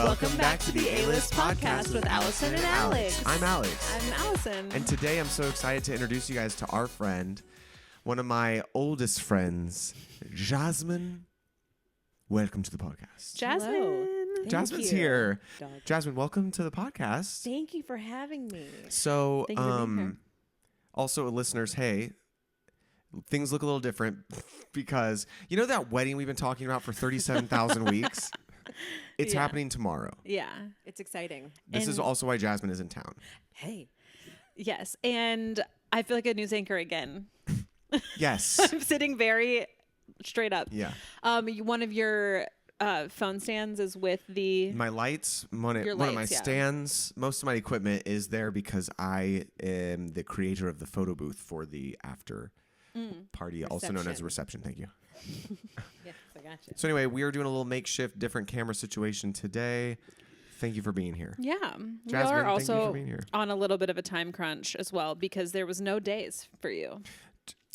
Welcome back to the A-List Podcast with Allison and Alex. I'm Alex. I'm Allison. And today I'm so excited to introduce you guys to our friend, one of my oldest friends, Jasmine. Welcome to the podcast. Jasmine. Hello. Jasmine's you. here. Dog. Jasmine, welcome to the podcast. Thank you for having me. So, Thank you for being here. also listeners, hey, things look a little different because you know that wedding we've been talking about for 37,000 weeks? It's Yeah. happening tomorrow. Yeah. It's exciting. This is And- also why Jasmine is in town. Hey. Yes. And I feel like a news anchor again. Yes. I'm sitting very straight up. Yeah. One of your phone stands is with the... My lights, one of Your my lights, yeah. stands, most of my equipment is there because I am the creator of the photo booth for the after party, also known as reception. Thank you. Yes, I got you. So anyway, we are doing a little makeshift different camera situation today. Thank you for being here. Yeah. Jasmine, we are thank you for also being here. on a little bit of a time crunch as well because there was no days for you.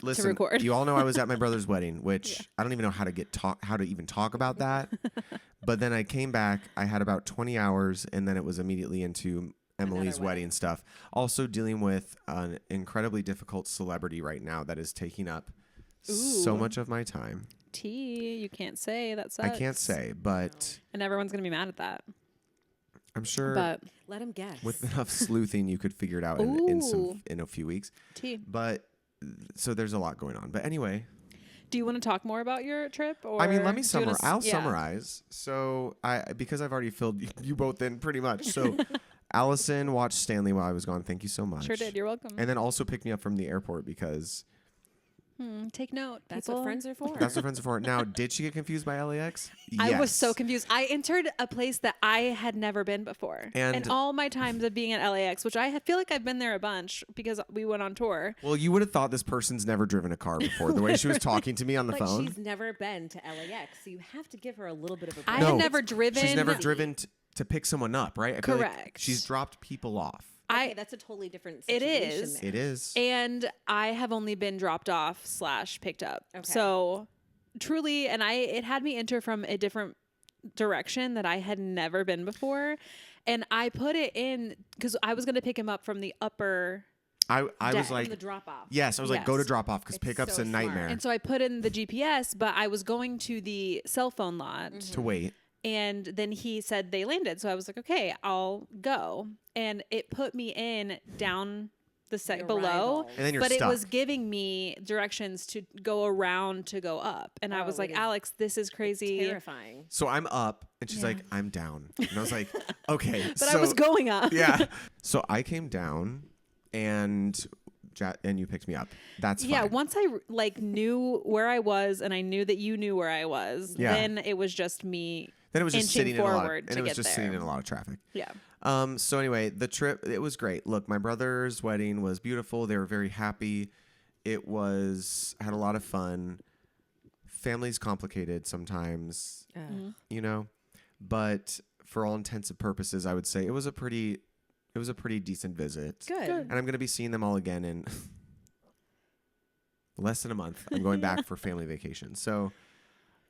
Listen, record. you all know I was at my brother's wedding, which I don't even know how to even talk about that. But then I came back. I had about 20 hours, and then it was immediately into Emily's Another wedding stuff. Also dealing with an incredibly difficult celebrity right now that is taking up so Ooh. much of my time. Tea, you can't say. That sucks. I can't say, but And everyone's going to be mad at that. I'm sure But Let him guess. with enough sleuthing, you could figure it out Ooh. in a few weeks. tea. But so there's a lot going on. But anyway. Do you want to talk more about your trip? Or I mean, let me do you summarize. wanna I'll yeah. summarize. So, because I've already filled you both in pretty much. So, Allison watched Stanley while I was gone. Thank you so much. Sure did. You're welcome. And then also picked me up from the airport because Take note. That's people. what friends are for. that's what friends are for. Now, did she get confused by LAX? I was Yes. so confused. I entered a place that I had never been before. And- in all my times of being at LAX, which feel like I've been there a bunch because we went on tour. Well, you would have thought this person's never driven a car before. The way she was talking to me on the But phone. she's never been to LAX, so you have to give her a little bit of a I break. had No, never driven. She's never driven to pick someone up, right? I feel like Correct. she's dropped people off. Okay, that's a totally different It situation. is. there. It is. And I have only been dropped off / picked up. Okay. So truly, and it had me enter from a different direction that I had never been before. And I put it in because I was going to pick him up from the upper. I was Deck. like, From the drop off. yes, I was like, go to Yes. drop off because It's pickup's so a nightmare And so I put in the GPS, but I was going to the cell phone lot. to wait. And then he said they landed. So I was like, okay, I'll go. And it put me in down the below. Arrival. And then you're But stuck. it was giving me directions to go around to go up. And I Oh, was like, it is Alex, this is crazy. Terrifying. So I'm up, and she's Yeah. like, I'm down. And I was like, okay. But I was going up. Yeah. So I came down, and you picked me up. That's fine. Yeah, once I knew where I was and I knew that you knew where I was, Yeah. then it was just me. Then it was just inching sitting in a lot, forward and to it was get just there. sitting in a lot of traffic. Yeah. So anyway, the trip, it was great. Look, my brother's wedding was beautiful. They were very happy. I had a lot of fun. Family's complicated sometimes, you know, but for all intents and purposes, I would say it was a pretty decent visit. Good. And I'm going to be seeing them all again in less than a month. I'm going back for family vacation. So,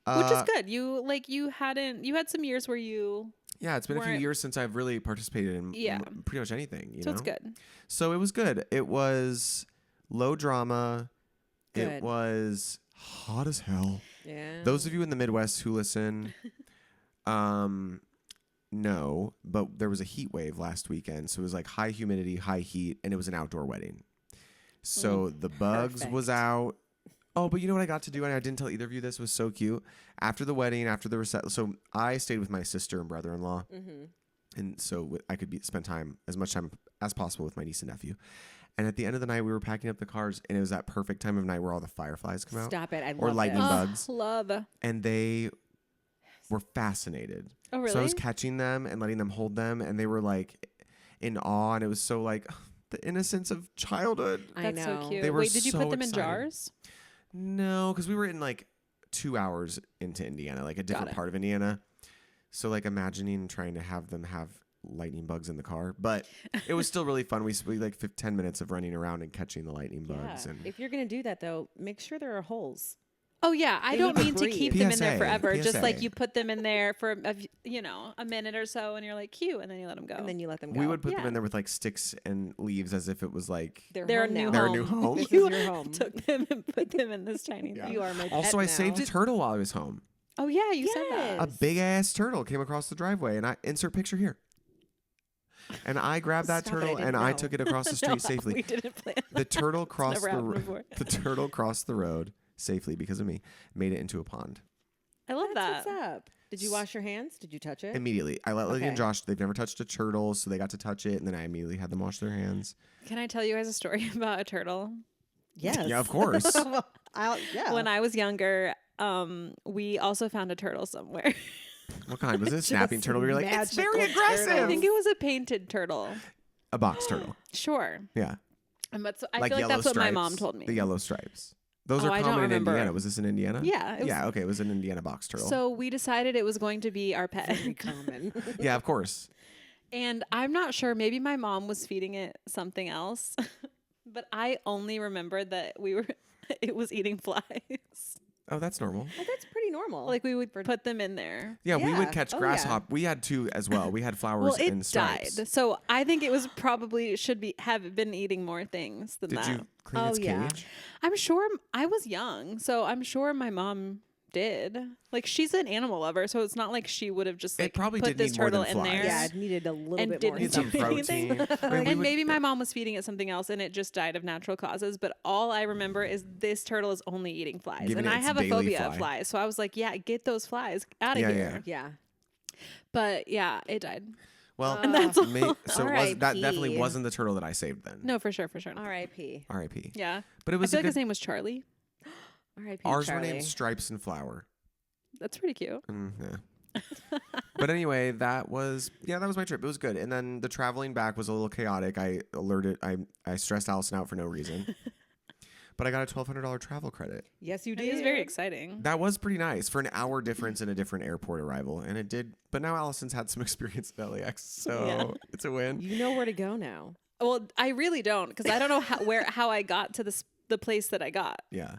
Which is good. You had some years where you. yeah, it's been a few weren't- years since I've really participated in Yeah. pretty much anything. You So know? it's good. So it was good. It was low drama. It Good. was hot as hell. Yeah. Those of you in the Midwest who listen, no, but there was a heat wave last weekend. So it was like high humidity, high heat, and it was an outdoor wedding. So the bugs was perfect. out. Oh, but you know what I got to do? And I didn't tell either of you this. Was so cute. After the wedding, after the reception. So I stayed with my sister and brother-in-law. And so I could spend as much time as possible with my niece and nephew. And at the end of the night, we were packing up the cars, and it was that perfect time of night where all the fireflies come out. Stop it. I Or love lightning this. bugs. Love. And they were fascinated. Oh, really? So I was catching them and letting them hold them, and they were like in awe, and it was so like the innocence of childhood. I That's know. so cute. They were Wait, did you so put them in excited. jars? No, because we were in like 2 hours into Indiana, like a different it. part of Indiana. So like imagining trying to have them have lightning bugs in the car, but it was still really fun. We 10 minutes of running around and catching the lightning bugs. Yeah. And If you're gonna do that though, make sure there are holes. Oh yeah, I They don't need to mean to breathe. keep them in there PSA, forever. Just like PSA. you put them in there for a minute or so, and you're like cute, and then you let them go. And then you let them go. We would put them Yeah. in there with like sticks and leaves as if it was like. They're a home new now. They're a new home. This You is your home. took them and put them in this tiny Yeah. thing. You are my Also, pet I saved now. a turtle while I was home. Oh yeah, you said Yes. that. A big ass turtle came across the driveway, and I insert picture here. And I grabbed that Stop it, I turtle didn't and I know. took it across the No, street safely. We didn't plan. The turtle crossed never the happened before. the turtle crossed the road safely because of me. Made it into a pond I love That's that. what's up. Did you wash your hands? Did you touch it? immediately. I let Lily and Okay. Josh. They've never touched a turtle, so they got to touch it, and then I immediately had them wash their hands. Can I tell you guys a story about a turtle? Yes. Yeah, of course. Well, yeah. When I was younger, we also found a turtle somewhere. What kind was it? A snapping turtle? We were like, it's very magical aggressive. I think it was a painted turtle. A box turtle. Sure. Yeah, But so, I feel like yellow that's what my stripes. mom told me. The yellow stripes. Those Oh, are I don't common in remember. Indiana. Was this in Indiana? Yeah, it was- Yeah. Okay. It was an Indiana box turtle. So we decided it was going to be our pet. very common. yeah, of course. And I'm not sure, maybe my mom was feeding it something else. But I only remembered that it was eating flies. Oh, that's normal. Well, that's pretty normal. Like we would put them in there. Yeah, we would Yeah. catch Oh, grasshopper. We had two as well. We had flowers Well, it and stripes. died. So I think it was probably have been eating more things than Did that. you clean Oh, its yeah. cage? I'm sure I was young, so I'm sure my mom did. Like she's an animal lover, so it's not like she would have just It like probably put did this need more turtle than in flies. there. yeah, it needed a little And bit didn't more. Need some do anything. protein. I mean, we And would- maybe my mom was feeding it something else and it just died of natural causes. But all I remember is this turtle is only eating flies. Giving And it I its have a daily phobia fly. of flies. So I was like, yeah, get those flies out of Yeah, here. Yeah. But yeah, it died. Well, And that's all. so it was, that R.I.P.. definitely wasn't the turtle that I saved then. No, for sure. R.I.P. R.I.P. Yeah. But it I was feel a like good. his name was Charlie. R.I.P. Ours Charlie. were named Stripes and Flower. That's pretty cute. Yeah. But anyway, that was my trip. It was good. And then the traveling back was a little chaotic. I stressed Allison out for no reason. But I got a $1,200 travel credit. Yes, you It did. was very exciting. That was pretty nice for an hour difference in a different airport arrival. And it did. But now Allison's had some experience at LAX, so Yeah. it's a win. You know where to go now. Well, I really don't because I don't know how I got to the place that I got. Yeah.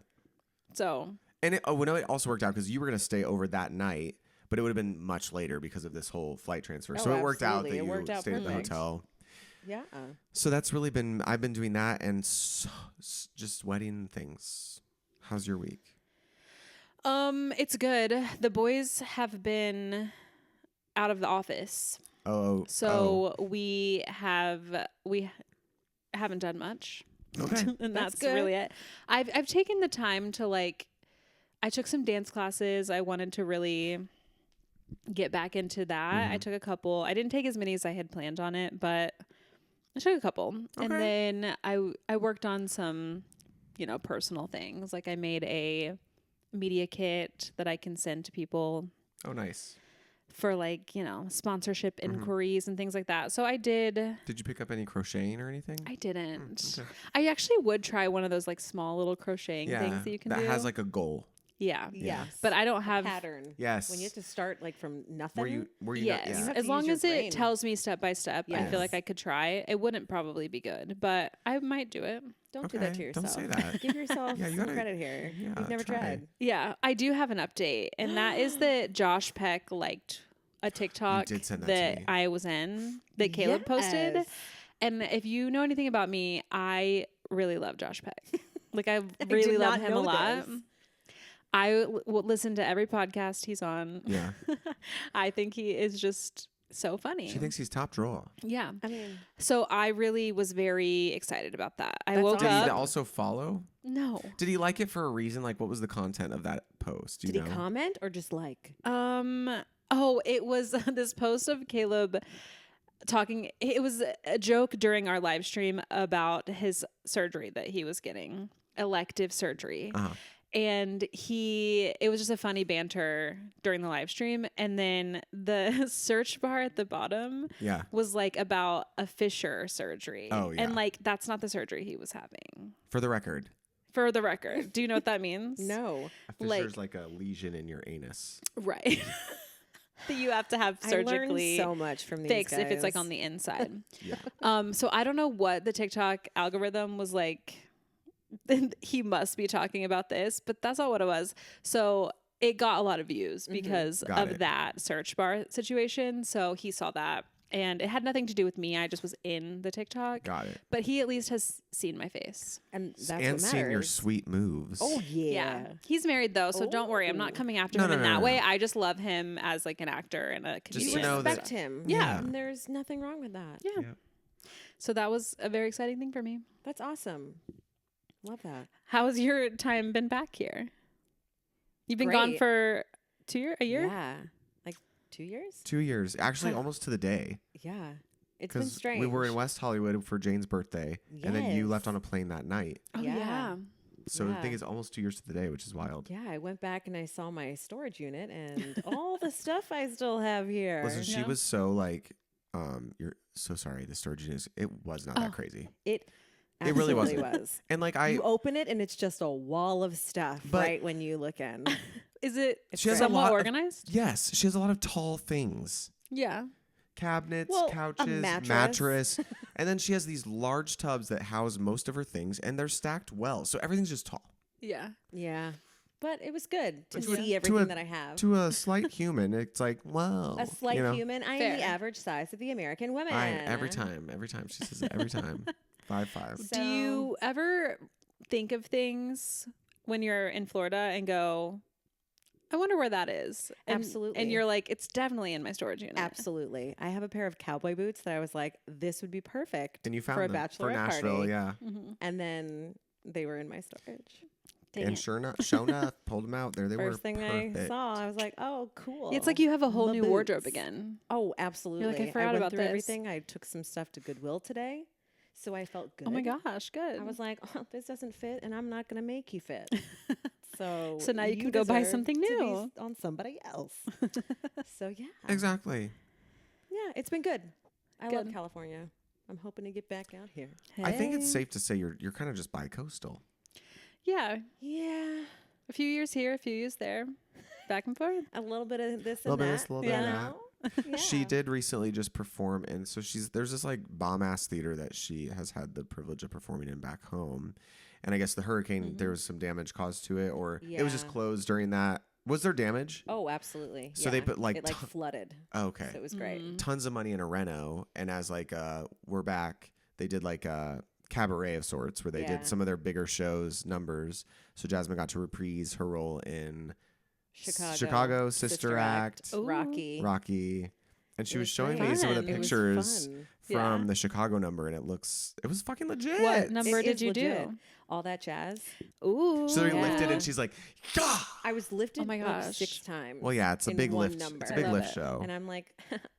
So And it also worked out because you were going to stay over that night, but it would have been much later because of this whole flight transfer. Oh, so it worked out that absolutely. It you worked out stayed at the perfect. hotel. Yeah. So that's really I've been doing that and just wedding things. How's your week? it's good. The boys have been out of the office. So we haven't done much. Okay. And That's that's good. really it. I've taken the time to I took some dance classes. I wanted to really get back into that. I took a couple. I didn't take as many as I had planned on it, but I took a couple. And Okay. then I worked on some, personal things. Like I made a media kit that I can send to people Oh, nice. for sponsorship inquiries and things like that. So I did. Did you pick up any crocheting or anything? I didn't. Okay. I actually would try one of those small little crocheting things that you can do. has a goal. Yeah. Yes. But I don't have. pattern. Yes. When you have to start from nothing. Were you Yes. not, You have As to long use your as it brain. tells me step by step, I Yes. feel like I could try. It wouldn't probably be good, but I might do it. Don't do that to Okay, yourself. don't say that. Give yourself Yeah, you some gotta- credit here. yeah, You've never try. tried. Yeah. I do have an update, and that is that Josh Peck liked a TikTok did send that to me. I was in that Caleb posted. Yes. And if you know anything about me, I really love Josh Peck. I did really love not him a know lot. this. I will listen to every podcast he's on. Yeah. I think he is just so funny. She thinks he's top draw. Yeah. I mean, So I really was very excited about that. I That's woke Did up. he also follow? No. Did he like it for a reason? What was the content of that post? Do did you he know? comment or just like? Oh, it was this post of Caleb talking. It was a joke during our live stream about his surgery that he was getting, elective surgery. Uh-huh. And it was just a funny banter during the live stream. And then the search bar at the bottom Yeah. was about a fissure surgery. Oh, yeah. And that's not the surgery he was having. For the record, For the record. Do you know what that means? No. a fissure is like a lesion in your anus. Right. That you have to have I surgically learned so much from these fixed if it's guys. on the inside. Yeah. So I don't know what the TikTok algorithm was he must be talking about this, but that's not what it was. So it got a lot of views because Got of it. that search bar situation. So he saw that, and it had nothing to do with me. I just was in the TikTok. Got it. But he at least has seen my face. And that's And what seeing your matters. sweet moves. Oh yeah. He's married though, so don't worry. I'm not coming after No, him no, in no, that no, way. no. I just love him as like an actor and a Just You comedian. to know that- respect him. Yeah. And there's nothing wrong with that. Yeah. So that was a very exciting thing for me. That's awesome. Love that. How's your time been back here? You've been gone Great. for a year? Yeah. Like 2 years? 2 years. Actually, almost to the day. Yeah. It's been Because strange. we were in West Hollywood for Jane's birthday. And then you Yes. left on a plane that night. Oh, Yeah. yeah. So I think Yeah. it's almost 2 years to the day, which is wild. Yeah, I went back and I saw my storage unit and all the stuff I still have here. Listen, she Yeah. was so like, you're so sorry. The storage unit, it was not that crazy. It It really absolutely wasn't. was. And like You open it and it's just a wall of stuff But- right when you look in. Is it She has a somewhat lot of- organized? yes, she has a lot of tall things. Yeah. Cabinets, Well, a couches, mattress. and then she has these large tubs that house most of her things, and they're stacked well. So everything's just tall. Yeah. Yeah. But it was good to To a- see to everything a- that I have. To a slight human, it's like, wow. A slight you know? human. I am Fair. the average size of the American woman. Every time she says it, every time. 5'5". So- Do you ever think of things when you're in Florida and go, I wonder where that is? And, Absolutely. And you're like, it's definitely in my storage unit. Absolutely. I have a pair of cowboy boots that I was like, this would be perfect And you found for a them for bachelorette Nashville, party. yeah. Mm-hmm. And then they were in my storage. Dang And it. sure enough, pulled them out. There they were. First thing Perfect. I saw, I was like, "Oh, cool!" It's like you have a whole My new wardrobe boots. again. Oh, absolutely. forgot I went about through this. everything. I took some stuff to Goodwill today, so I felt good. Oh my gosh, good. I was like, "Oh, this doesn't fit, and I'm not going to make you fit." So, So now you can go buy deserve something to be new. on somebody else. So yeah, Exactly. yeah, it's been good. I love Good. California. I'm hoping to get back out here. I think it's Hey. safe to say you're kind of just bi-coastal. Yeah. Yeah, A few years here, a few years there. Back and forth. a little bit of this Little and bit of that. this, little bit of that. Yeah. She did recently just perform, and so there's this like bomb ass theater that she has had the privilege of performing in back home, and I guess the hurricane there was some damage caused to it, or it was just Yeah. closed during that. Was there damage? Oh, absolutely. So they Yeah. put, like, it like ton- flooded. Oh, okay, So it was great. tons of money in a reno, and as like we're back, they did like a cabaret of sorts where they Yeah. did some of their bigger shows numbers. So Jasmine got to reprise her role in Chicago, Sister Act, Ooh. Rocky. Rocky. And she It was was showing great. me some of the Fun. It was pictures fun. from Yeah. the Chicago number, and it was fucking legit. What number It did is you legit. do? All that jazz. Ooh. So they Yeah. lifted, and she's like, "Gah!" I was lifted my like gosh. 6 times. Well, yeah, it's a in big one lift. number. It's a I big love lift it. show. And I'm like,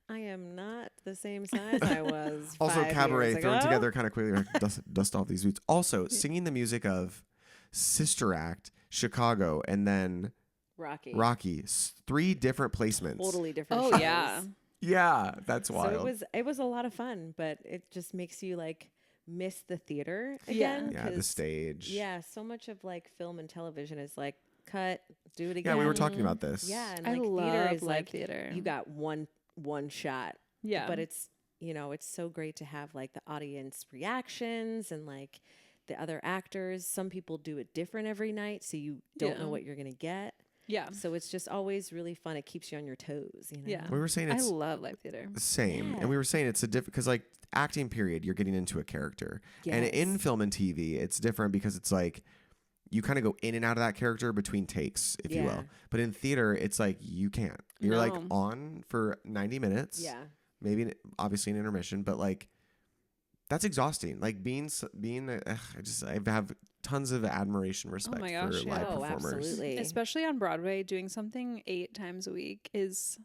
I am not the same size I was. Also, 5 cabaret years thrown ago. together kind of quickly. Like, dust off these boots. Also, singing the music of Sister Act, Chicago, and then Rocky. 3 different placements. Totally different. Oh shows. yeah. Yeah, that's So wild. it was a lot of fun, but it just makes you like miss the theater Yeah. again. yeah, the 'cause, stage. Yeah, so much of like film and television is like cut, do it Yeah, again. we were talking about this. Yeah, and I like love theater is live like theater. you got one shot. Yeah. But it's it's so great to have like the audience reactions and like the other actors. Some people do it different every night, so you don't Yeah. know what you're gonna get. yeah. So it's just always really fun. It keeps you on your toes. Yeah. We were saying I it's love live theater. the same. Yeah. And we were saying it's a different, because like acting period, you're getting into a character. And in Yes. film and TV, it's different because it's like you kind of go in and out of that character between takes, if you Yeah. will. But in theater, it's like you can't. You're like No. on for 90 minutes. Yeah. Maybe obviously an intermission, but like that's exhausting. Like I have tons of admiration, respect my gosh, for yeah. live Oh, performers. absolutely. Especially on Broadway, doing something 8 times a week is,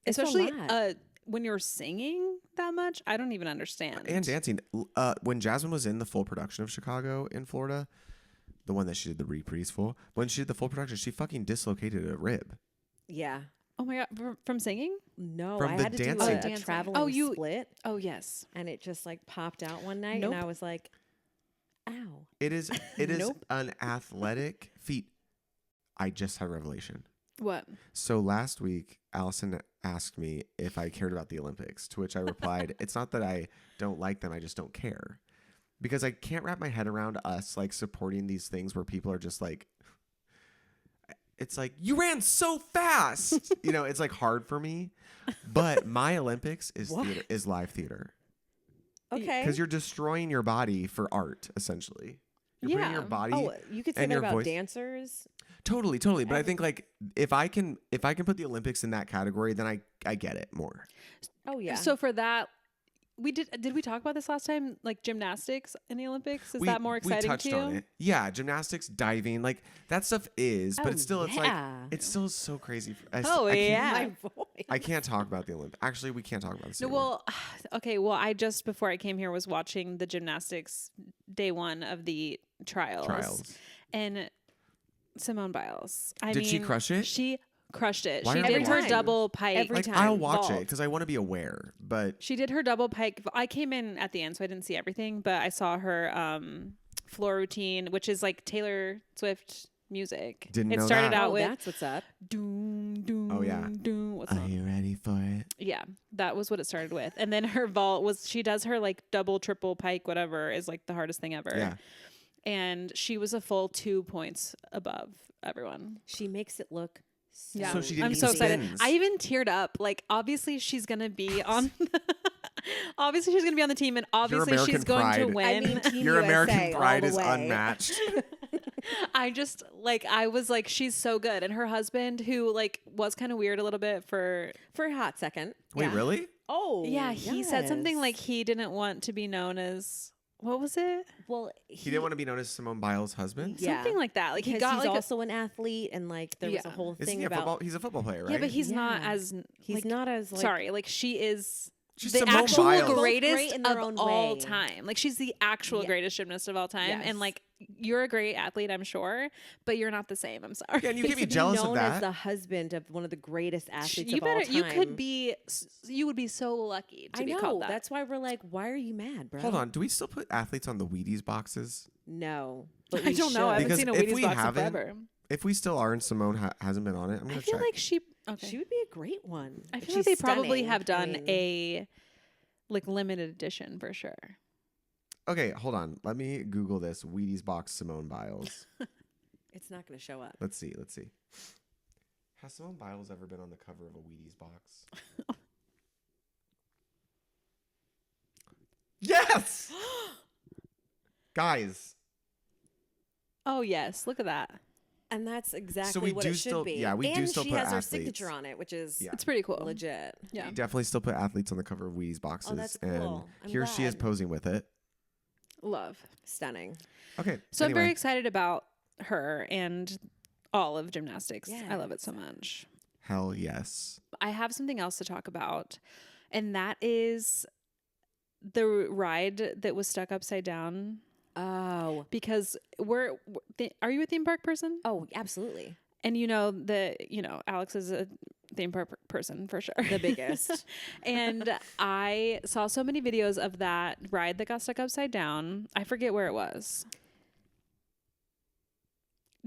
It's a especially lot. when you're singing that much. I don't even understand. And dancing. When Jasmine was in the full production of Chicago in Florida, the one that she did the reprise for, when she did the full production, she fucking dislocated a rib. Yeah. Oh my god, from singing? No, From I the had to do dancing. a Dancing. traveling Oh, you- split, Oh yes. and it just like popped out one night, Nope. and I was like, "Ow!" It is Nope. an athletic feat. I just had a revelation. What? So last week, Allison asked me if I cared about the Olympics, to which I replied, "It's not that I don't like them, I just don't care." because I can't wrap my head around us like supporting these things where people are just like, it's like, you ran so fast. You know, it's like hard for me. But my Olympics is theater, is live theater. Okay. Because you're destroying your body for art, essentially. You're putting your body. Oh, you could say and that your about voice. dancers. Totally. But I think like if I can put the Olympics in that category, then I get it more. Oh yeah. So for that, we did we talk about this last time? Like gymnastics in the Olympics? Is that more exciting we touched to you? on it. Yeah, gymnastics, diving, like that stuff is, but Oh, it's still it's like yeah. it's still so crazy. I My voice. I can't talk about the Olympics. Actually, we can't talk about this. No, anymore. well, okay. Well, I just before I came here was watching the gymnastics day one of the trials. And Simone Biles. Did she crush it? She crushed it. Why She are they did her watching? double pike. Every like time. I'll watch it vault. because I want to be aware. But She did her double pike. I came in at the end, so I didn't see everything, but I saw her floor routine, which is like Taylor Swift music. Didn't it know started that. out Oh, with that's what's up. doom doom. Oh, yeah. Doom. What's are that? you ready for it? Yeah, that was what it started with. And then her vault was she does her like double, triple pike, whatever is like the hardest thing ever. Yeah. And she was a full 2 points above everyone. She makes it look so Yeah, So she didn't I'm get so the excited. spins. I even teared up. Like, obviously, she's gonna be on. Obviously, she's gonna be on the team, and obviously, American she's going to pride. win. I mean, Team Your USA American all pride the is way. unmatched. I just like I was like, she's so good, and her husband, who like was kind of weird a little bit for. For a hot second. Wait, Yeah. really? Oh, Yeah, he said something yes. like he didn't want to be known as what was it? Well, He didn't want to be known as Simone Biles' husband. Yeah. Something like that. Like because he got he's like also an athlete, and like there was a Yeah. whole Isn't thing he a about football? He's a football player, right? yeah, but he's not Yeah. as he's like, not as like sorry. Like she is. She's The Simone actual Biles. Both greatest great in their of own all way. time. Like she's the actual Yeah. greatest gymnast of all time. Yes. And like you're a great athlete, I'm sure, but you're not the same. I'm sorry. Yeah, and you But can be to be jealous known of as that. the husband of one of the greatest athletes you of all better. time. You could be. You would be so lucky to I be know. called that. That's why we're like, why are you mad, bro? Hold on, do we still put athletes on the Wheaties boxes? No, but I we don't know. I should. haven't Because seen a if Wheaties we box in haven't, forever. If we still are and Simone hasn't been on it, I'm I gonna feel check. like she. Okay. She would be a great one. I If feel like she's they probably stunning. have I done mean, a like limited edition for sure. Okay, hold on. Let me Google this. Wheaties box Simone Biles. It's not going to show up. Let's see. Has Simone Biles ever been on the cover of a Wheaties box? Yes! Guys. Oh yes, look at that. And that's exactly we what do it should still- be. yeah, we do and still she put has her athletes. signature on it, which is Yeah. It's pretty cool. legit. Yeah. We definitely still put athletes on the cover of Wheaties boxes. that's And cool. I'm here she is glad. posing with it. Love. Stunning. Okay. So I'm anyway. very excited about her and all of gymnastics. I love it so much. Hell yes. I have something else to talk about, and that is the ride that was stuck upside down. Oh. Because are you a theme park person? Oh, absolutely. And Alex is a theme park person for sure. The biggest. And I saw so many videos of that ride that got stuck upside down. I forget where it was.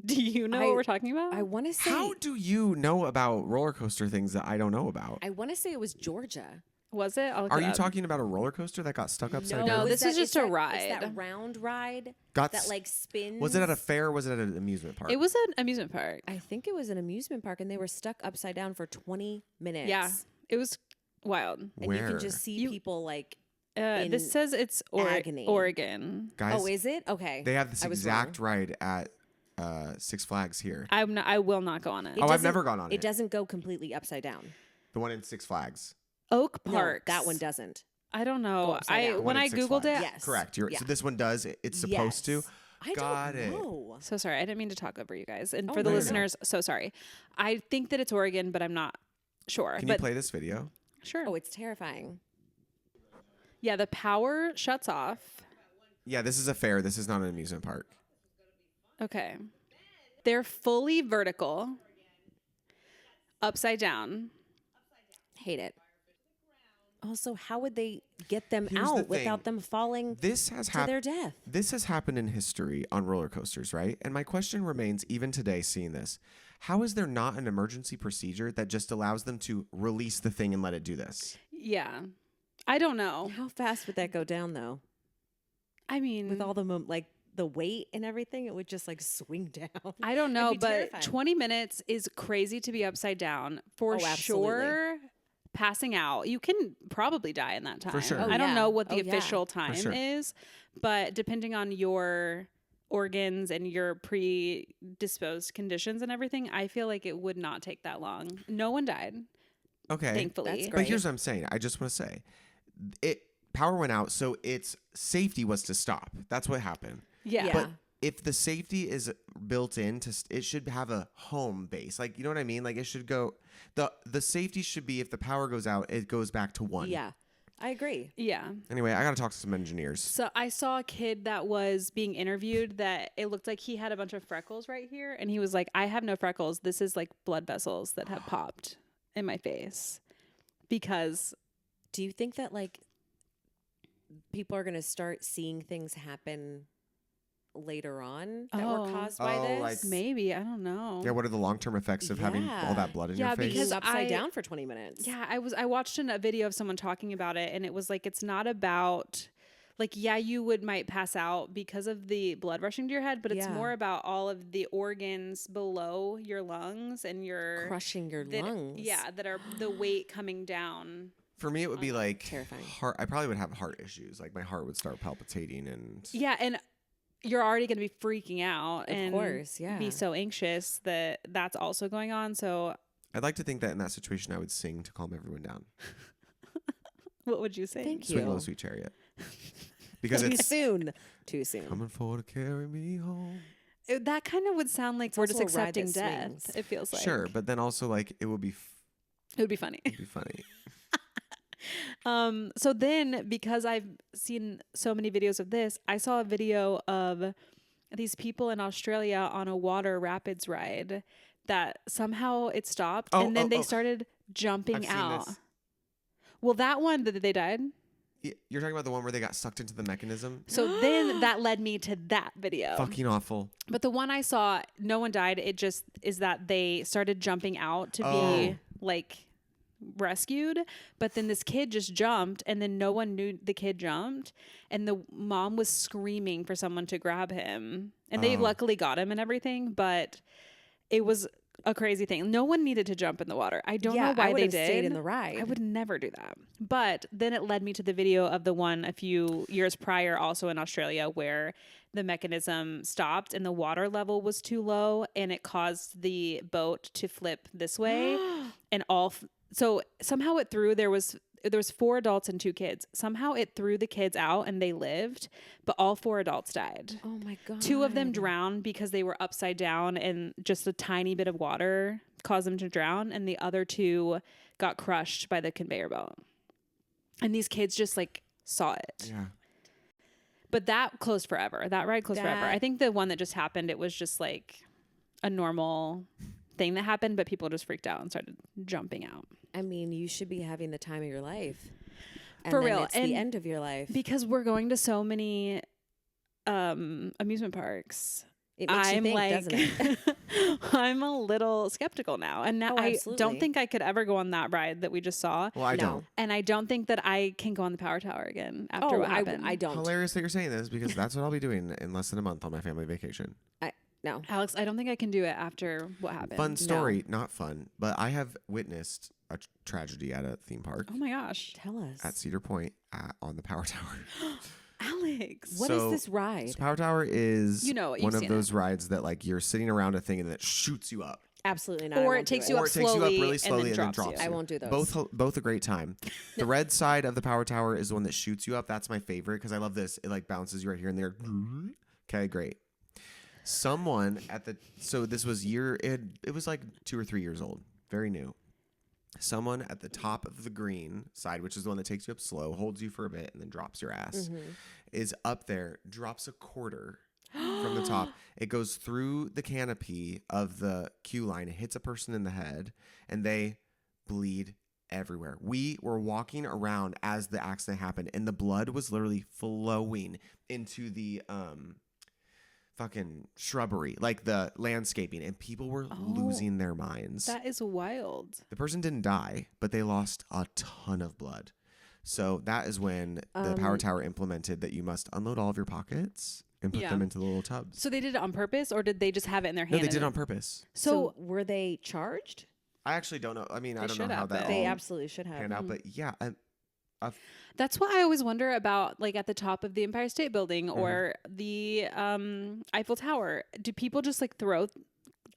Do you know what we're talking about? I want to say How do you know about roller coaster things that I don't know about? I want to say it was Georgia. Was it? I'll look Are it you up. talking about a roller coaster that got stuck upside No, down? this is just a ride. It's that round ride Got that s- like spins. Was it at a fair or was it at an amusement park? It was an amusement park. I think it was an amusement park, and they were stuck upside down for 20 minutes. Yeah, it was wild. And you Where? can just see people like. In This says it's agony. Oregon. Guys, Oh, is it? Okay. they have this I was exact wrong. ride at Six Flags here. I will not go on it. It Oh, I've doesn't- never gone on it. It doesn't go completely upside down. The one in Six Flags. Oak No, Park. that one doesn't. I don't know. upside down. The When one I in Six googled it. Flags. Yes. Correct. Yeah. So this one does. It's supposed to. Yes. I Got don't it. know. So sorry. I didn't mean to talk over you guys. And Oh, for the no, no, no. listeners, so sorry. I think that it's Oregon, but I'm not sure. Can but you play this video? sure. Oh, it's terrifying. Yeah, the power shuts off. Yeah, this is a fair. This is not an amusement park. Okay. They're fully vertical, upside down. Hate it. Also, how would they get them Here's the out without thing. them falling This has to happened. their death? This has happened in history on roller coasters, right? And my question remains, even today, seeing this, how is there not an emergency procedure that just allows them to release the thing and let it do this? Yeah. I don't know. How fast would that go down, though? I mean, with all the like the weight and everything, it would just like swing down. I don't know, That'd be but terrifying. 20 minutes is crazy to be upside down for Oh, absolutely. sure. Passing out, you can probably die in that time. For sure. Oh, I don't yeah. know what the Oh, yeah. official time sure. is, but depending on your organs and your predisposed conditions and everything, I feel like it would not take that long. No one died, Okay. thankfully. That's But great. here's what I'm saying. I just want to say, power went out, so its safety was to stop. That's what happened. Yeah. Yeah. But if the safety is built in, it should have a home base. Like, you know what I mean? Like, it should go. The safety should be, if the power goes out, it goes back to 1. Yeah, I agree. Yeah. Anyway, I got to talk to some engineers. So I saw a kid that was being interviewed that it looked like he had a bunch of freckles right here. And he was like, I have no freckles. This is like blood vessels that have popped in my face. Because Do you think that like people are going to start seeing things happen later on that were Oh. caused by Oh, this? like- maybe, I don't know. Yeah, what are the long-term effects of having all that blood in Yeah, your face? because Being upside I- down for 20 minutes. Yeah, I watched a video of someone talking about it, and it was like, it's not about like, yeah, you might pass out because of the blood rushing to your head, but it's Yeah. more about all of the organs below your lungs and your Crushing your lungs. Yeah, that are the weight coming down. For me, it would be like Terrifying. heart. I probably would have heart issues. Like, my heart would start palpitating, and Yeah, and you're already going to be freaking out Of and course, yeah. be so anxious that that's also going on. So I'd like to think that in that situation, I would sing to calm everyone down. what would you say? Thank Swing you. Low, Sweet Chariot. Because Too it's soon. Too soon. coming for to carry me home. That kind of would sound like we're just also a ride that accepting death. swings. It feels like. Sure, but then also, like, it would be It would be funny. it'd be funny. So then, because I've seen so many videos of this, I saw a video of these people in Australia on a water rapids ride that somehow it stopped and then they started jumping I've seen out. this. Well, that one that they died. You're talking about the one where they got sucked into the mechanism? So then that led me to that video. Fucking awful. But the one I saw, no one died. It just is that they started jumping out to Oh. be like rescued. But then this kid just jumped and then no one knew the kid jumped. And the mom was screaming for someone to grab him. And they Oh. luckily got him and everything. But it was a crazy thing. No one needed to jump in the water. I don't know why I would they have did. stayed in the ride. I would never do that. But then it led me to the video of the one a few years prior, also in Australia, where the mechanism stopped and the water level was too low and it caused the boat to flip this way. And so somehow it threw, there was 4 adults and 2 kids. Somehow it threw the kids out and they lived, but all 4 adults died. Oh my God. 2 of them drowned because they were upside down and just a tiny bit of water caused them to drown. And the other 2 got crushed by the conveyor belt. And these kids just like saw it. Yeah. But that closed forever. That ride closed forever. That- I think the one that just happened, it was just like a normal thing that happened, but people just freaked out and started jumping out. I mean, you should be having the time of your life. And For then real. It's And the end of your life. Because we're going to so many amusement parks. It makes you think, doesn't it? I'm a little skeptical now. And now Oh, I absolutely. don't think I could ever go on that ride that we just saw. Well, I No. don't. And I don't think that I can go on the Power Tower again after Oh, what happened. I don't. Hilarious that you're saying this, because that's what I'll be doing in less than a month on my family vacation. No. Alex, I don't think I can do it after what happened. Fun story, not fun, but I have witnessed a tragedy at a theme park Oh my gosh. Tell us. at Cedar Point on the Power Tower. Alex. What is So- this ride? So Power Tower is You know it, one you've of seen those rides that, like, you're sitting around a thing and then it shoots you up. Absolutely not. Or I it won't do takes you up Or it takes you up slowly really and slowly then and then drops you. drops I won't do those. Both a great time. The red side of the Power Tower is the one that shoots you up. That's my favorite because I love this. It like bounces you right here and there. Okay, great. Someone this was it was like 2 or 3 years old, very new. Someone at the top of the green side, which is the one that takes you up slow, holds you for a bit and then drops your ass, is up there, drops a quarter from the top. It goes through the canopy of the queue line. It hits a person in the head and they bleed everywhere. We were walking around as the accident happened and the blood was literally flowing into the fucking shrubbery, like the landscaping, and people were losing their minds. That is wild. The person didn't die, but they lost a ton of blood. So that is when the power tower implemented that you must unload all of your pockets and put them into the little tubs. So they did it on purpose, or did they just have it in their hand? No, they did it on purpose. So were they charged? I actually don't know. I mean, I don't know how have that been. They all absolutely should have. panned out, but yeah. That's what I always wonder about, like at the top of the Empire State Building or the Eiffel Tower. Do people just like throw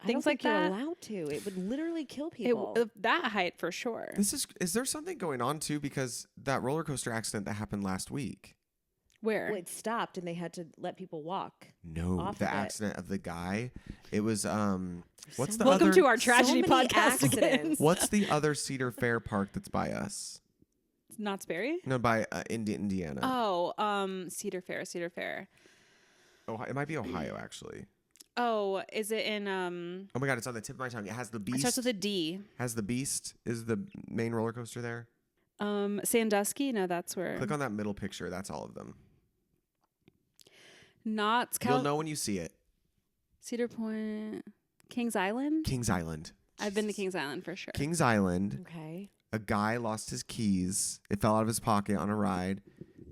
things like you're that? allowed to. It would literally kill people. That height for sure. Is there something going on too? Because that roller coaster accident that happened last week. Where? Well, it stopped and they had to let people walk. No, the accident of the guy. It was what's the Welcome other to our tragedy many podcast again. accidents. What's the other Cedar Fair park that's by us? Knott's Berry? No, by Indiana. Oh, Cedar Fair. Oh, it might be Ohio actually. Oh, is it in Oh my god, it's on the tip of my tongue. It has the it Beast. starts with a D. Has the Beast is the main roller coaster there. Sandusky? No, that's where. Click on that middle picture. That's all of them. Knott's You'll know when you see it. Cedar Point. Kings Island? Kings Island. I've been to Kings Island for sure. Kings Island. Okay. A guy lost his keys. It fell out of his pocket on a ride.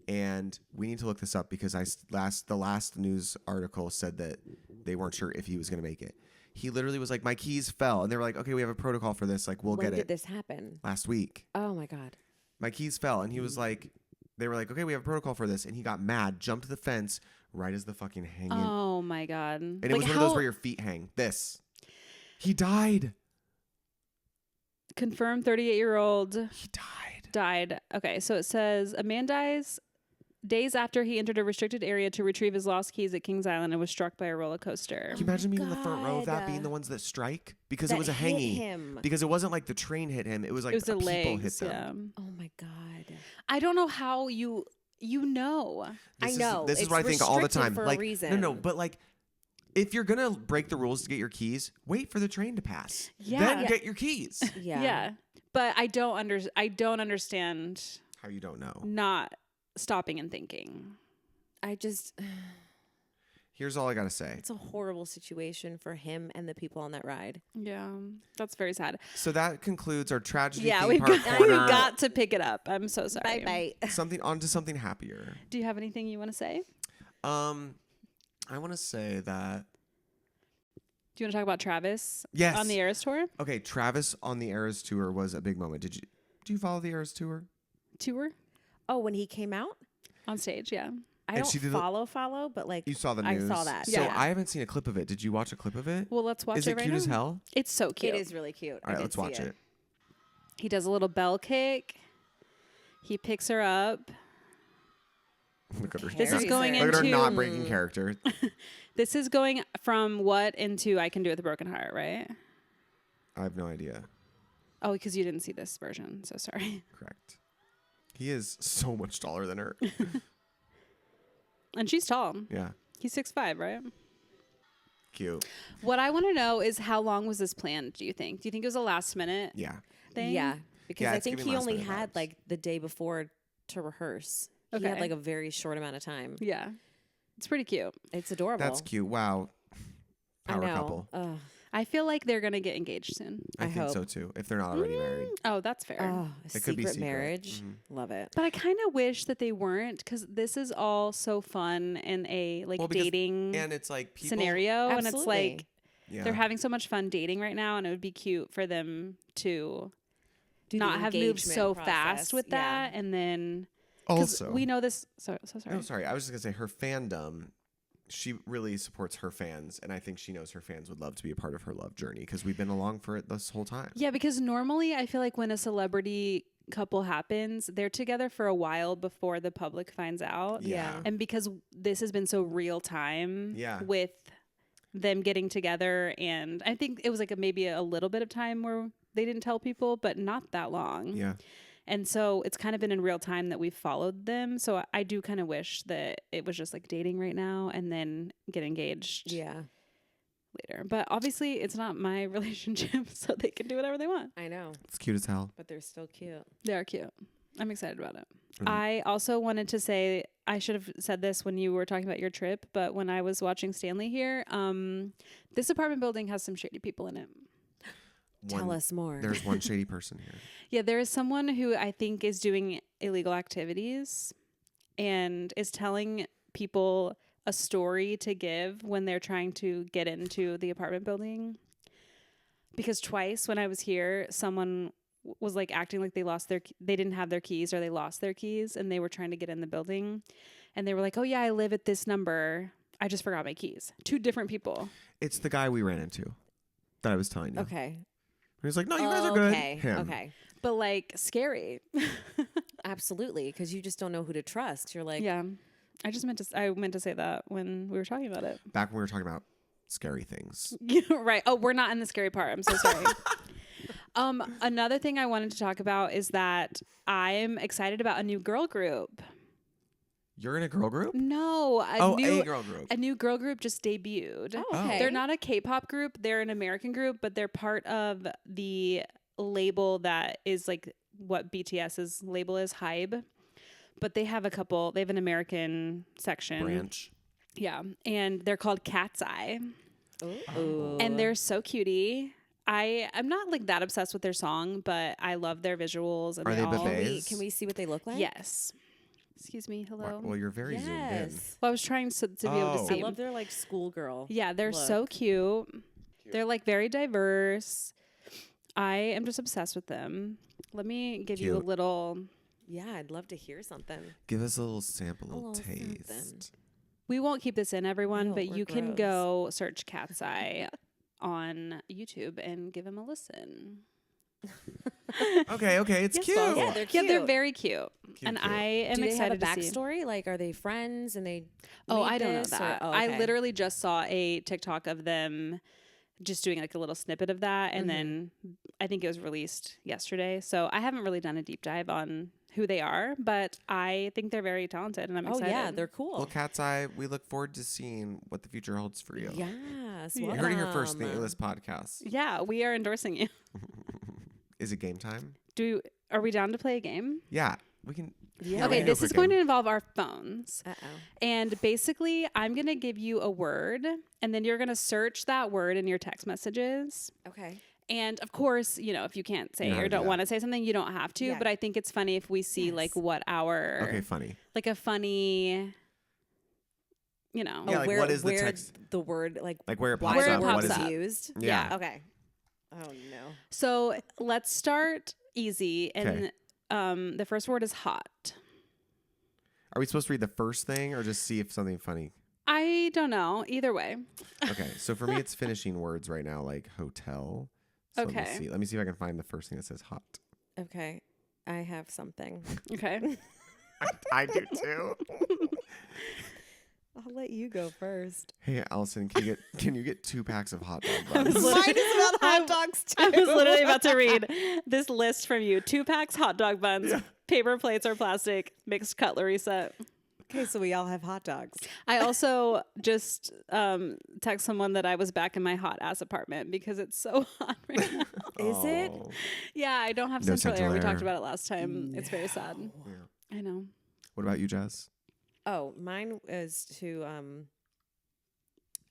And we need to look this up because the last news article said that they weren't sure if he was going to make it. He literally was like, my keys fell. And they were like, okay, we have a protocol for this. Like, we'll get it. When did this happen? Last week. Oh my God. My keys fell. And he was like, they were like, okay, we have a protocol for this. And he got mad, jumped the fence right as the fucking hanging. Oh my God. And it was one of those where your feet hang. This. He died. Confirmed 38-year-old He died. Okay, so it says a man dies days after he entered a restricted area to retrieve his lost keys at Kings Island and was struck by a roller coaster. Can you imagine being in the front row of that, being the ones that strike? Because it was a hanging. Him. Because it wasn't like the train hit him. It was like the people legs, hit them. Oh my God. I don't know how you know. I know. This is It's what I think all the restricted time. for a Like, reason. no, but like, if you're gonna break the rules to get your keys, wait for the train to pass. Yeah. Then get your keys. Yeah. But I don't understand How you don't know? not stopping and thinking. I just, Here's all I gotta say. it's a horrible situation for him and the people on that ride. Yeah, that's very sad. So that concludes our tragedy. Yeah, theme we've park got, corner. we got to pick it up. I'm so sorry. Bye. Something onto something happier. Do you have anything you want to say? I want to say that. Do you want to talk about Travis? Yes. On the Eras tour? Okay, Travis on the Eras tour was a big moment. Do you follow the Eras tour? Tour? Oh, when he came out? On stage, yeah. I And don't she did follow, but like You saw the I news. saw that. So Yeah. I haven't seen a clip of it. Did you watch a clip of it? Well, let's watch Is it it right cute now. as hell? It's so cute. It is really cute. All right, let's watch it. He does a little bell kick. He picks her up. Look at her. This is going Look at her into- not breaking character. This is going from what into I Can Do It With a Broken Heart, right? I have no idea. Oh, because you didn't see this version. So sorry. Correct. He is so much taller than her. And she's tall. Yeah. He's 6'5", right? Cute. What I want to know is how long was this planned, do you think? Do you think it was a last minute Yeah. thing? Yeah, because Yeah, I it's think giving he last only minute had vibes. like the day before to rehearse. He Okay. had like a very short amount of time. Yeah. It's pretty cute. It's adorable. That's cute. Wow. I Power know. couple. Ugh. I feel like they're going to get engaged soon. I I think so hope. too. If they're not already married. Oh, that's fair. Oh, a It could be secret secret. marriage. Mhm. Love it. But I kind of wish that they weren't because this is all so fun in a like Well, because- dating And it's like people. scenario. And it's Absolutely. like Yeah. they're having so much fun dating right now. And it would be cute for them to Do the not have moved engagement so process. fast with Yeah. that. And then, because also, we know this. So sorry. No, sorry. I was just gonna say her fandom. She really supports her fans, and I think she knows her fans would love to be a part of her love journey because we've been along for it this whole time. Yeah, because normally I feel like when a celebrity couple happens, they're together for a while before the public finds out. Yeah. And because this has been so real time Yeah. with them getting together, and I think it was like maybe a little bit of time where they didn't tell people, but not that long. Yeah. And so it's kind of been in real time that we've followed them. So I do kind of wish that it was just like dating right now and then get engaged Yeah, later. But obviously it's not my relationship, so they can do whatever they want. I know, It's cute as hell. but they're still cute. They are cute. I'm excited about it. Mhm. I also wanted to say, I should have said this when you were talking about your trip, but when I was watching Stanley here, this apartment building has some shady people in it. Tell us more. There's one shady person here. Yeah, there is someone who I think is doing illegal activities and is telling people a story to give when they're trying to get into the apartment building. Because twice when I was here, someone was like acting like they didn't have their keys or they lost their keys and they were trying to get in the building. And they were like, oh yeah, I live at this number. I just forgot my keys. 2 different people. It's the guy we ran into that I was telling you. Okay. He was like, no, you guys are good. Okay. Him. Okay. But like scary. Absolutely, because you just don't know who to trust. You're like, Yeah. I meant to say that when we were talking about it. Back when we were talking about scary things. Right. Oh, we're not in the scary part. I'm so sorry. Another thing I wanted to talk about is that I'm excited about a new girl group. You're in a girl group? No, a girl group. A new girl group just debuted. oh, okay. They're not a K-pop group. They're an American group, but they're part of the label that is like what BTS's label is, Hybe. But they have an American section. Branch. Yeah. And they're called Cat's Eye. Ooh. And they're so cutie. I'm not like that obsessed with their song, but I love their visuals. And Are they all, bebés? Can we see what they look like? Yes. Excuse me. Hello. Well, you're very zoomed in. Well, I was trying to be able to Oh. see. I love their like schoolgirl. Yeah, they're look. so cute. They're like very diverse. I am just obsessed with them. Let me give you a Cute. little. Yeah, I'd love to hear something. Give us a little sample, a little little taste. something. We won't keep this in, everyone, No, but we're you can gross. go search Cat's Eye on YouTube and give them a listen. Okay, it's Yes, cute. Boss. Yeah, they're Yeah, cute. they're very cute. And cute. I am Do they have a excited to see. backstory? Like, are they friends and they? Oh, made I don't know this, or- that. oh, I okay. literally just saw a TikTok of them just doing like a little snippet of that. And then I think it was released yesterday. So I haven't really done a deep dive on who they are, but I think they're very talented and I'm Oh excited. yeah, they're cool. Well, Cat's Eye, we look forward to seeing what the future holds for you. Yes, You heard it here first in the A-List podcast. Yeah, we are endorsing you. Is it game time? Are we down to play a game? Yeah, we can. Yeah. Okay, we this do a is quick going game. to involve our phones. Uh-oh. And basically, I'm going to give you a word, and then you're going to search that word in your text messages. Okay. And of course, if you can't say You know how or to do don't that. want to say something, you don't have to. Yeah. But I think it's funny if we see like Yes. what our Okay, funny. like a funny, Yeah, Oh, like, where, what is the where text- the word like Like where it why pops Where it up. the What pops is up. it? used? Yeah. Okay. Oh no. So let's start easy. And Okay. the first word is hot. Are we supposed to read the first thing or just see if something funny? I don't know. Either way. Okay, so for me, it's finishing words right now, like hotel. So Okay. Let me see if I can find the first thing that says hot. Okay. I have something. Okay. I do too. I'll let you go first. Hey, Allison, can you get 2 packs of hot dog I was buns? literally- Mine is about hot dogs too. I was literally about to read this list from you. 2 packs hot dog buns, paper plates or plastic, mixed cutlery set. Okay, so we all have hot dogs. I also just text someone that I was back in my hot ass apartment because it's so hot right now. Is it? Oh, Yeah, I don't have No central air. central We air. talked about it last time. It's very sad. yeah. I know. What about you, Jess? Oh, mine was to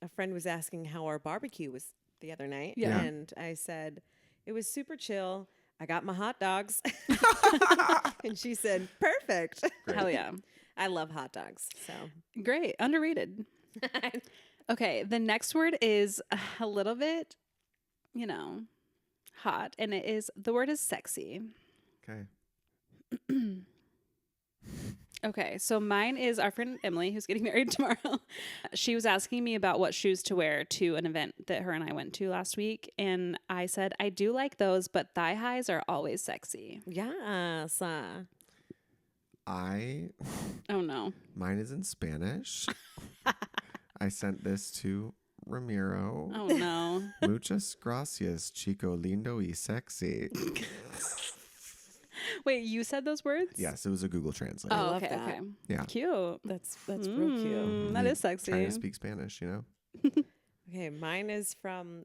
a friend was asking how our barbecue was the other night. Yeah. And I said, it was super chill. I got my hot dogs. And she said, perfect. Hell yeah. I love hot dogs. So Great. Underrated. Okay, the next word is a little bit, hot, and the word is sexy. Okay. Okay, so mine is our friend Emily, who's getting married tomorrow. She was asking me about what shoes to wear to an event that her and I went to last week. And I said, I do like those, but thigh highs are always sexy. yes. Oh, no. Mine is in Spanish. I sent this to Ramiro. Oh, no. Muchas gracias, chico lindo y sexy. Wait, you said those words? Yes, it was a Google Translate. I Oh, love okay, that. okay. Yeah. Cute. That's real cute. That is sexy. Trying to speak Spanish, you know? Okay, mine is from